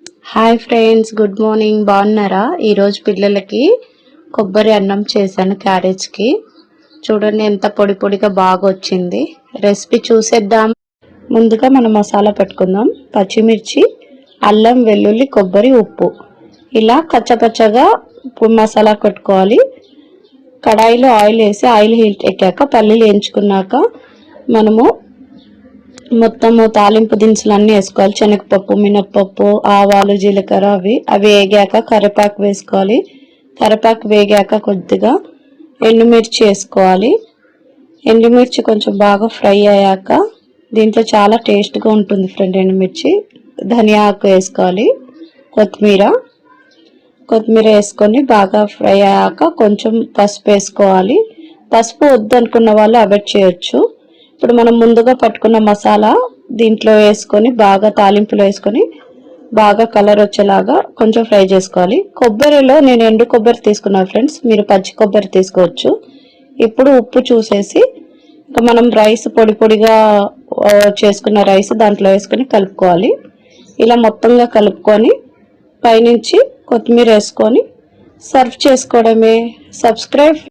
Hi friends, good morning. బాగున్నారా? ఈరోజు పిల్లలకి కొబ్బరి అన్నం చేశాను క్యారేజ్కి. చూడండి ఎంత పొడి పొడిగా బాగా వచ్చింది. రెసిపీ చూసేద్దాం. ముందుగా మనం మసాలా పెట్టుకుందాం. పచ్చిమిర్చి, అల్లం, వెల్లుల్లి, కొబ్బరి, ఉప్పు ఇలా కచ్చపచ్చగా మసాలా పెట్టుకోవాలి. కడాయిలో ఆయిల్ వేసి ఆయిల్ హీట్ ఎక్కాక పల్లీలు వేయించుకున్నాక మనము మొత్తము తాలింపు దినుసులు అన్నీ వేసుకోవాలి. శనగపప్పు, మినప్పప్పు, ఆవాలు, జీలకర్ర అవి వేగాక కరివేపాకు వేసుకోవాలి. కరివేపాకు వేగాక కొద్దిగా ఎండుమిర్చి వేసుకోవాలి. ఎండుమిర్చి కొంచెం బాగా ఫ్రై అయ్యాక దీంట్లో చాలా టేస్ట్గా ఉంటుంది ఫ్రెండ్ ఎండుమిర్చి. ధనియా ఆకు వేసుకోవాలి. కొత్తిమీర వేసుకొని బాగా ఫ్రై అయ్యాక కొంచెం పసుపు వేసుకోవాలి. పసుపు వద్దనుకున్న వాళ్ళు అవాయిడ్ చేయొచ్చు. ఇప్పుడు మనం ముందుగా పట్టుకున్న మసాలా దీంట్లో వేసుకొని బాగా తాలింపులో వేసుకొని బాగా కలర్ వచ్చేలాగా కొంచెం ఫ్రై చేసుకోవాలి. కొబ్బరిలో నేను ఎండు కొబ్బరి తీసుకున్నాను ఫ్రెండ్స్, మీరు పచ్చి కొబ్బరి తీసుకోవచ్చు. ఇప్పుడు ఉప్పు చూసేసి ఇంకా మనం రైస్ పొడి పొడిగా చేసుకున్న రైస్ దాంట్లో వేసుకొని కలుపుకోవాలి. ఇలా మొత్తంగా కలుపుకొని పైనుంచి కొత్తిమీర వేసుకొని సర్వ్ చేసుకోవడమే. సబ్స్క్రైబ్.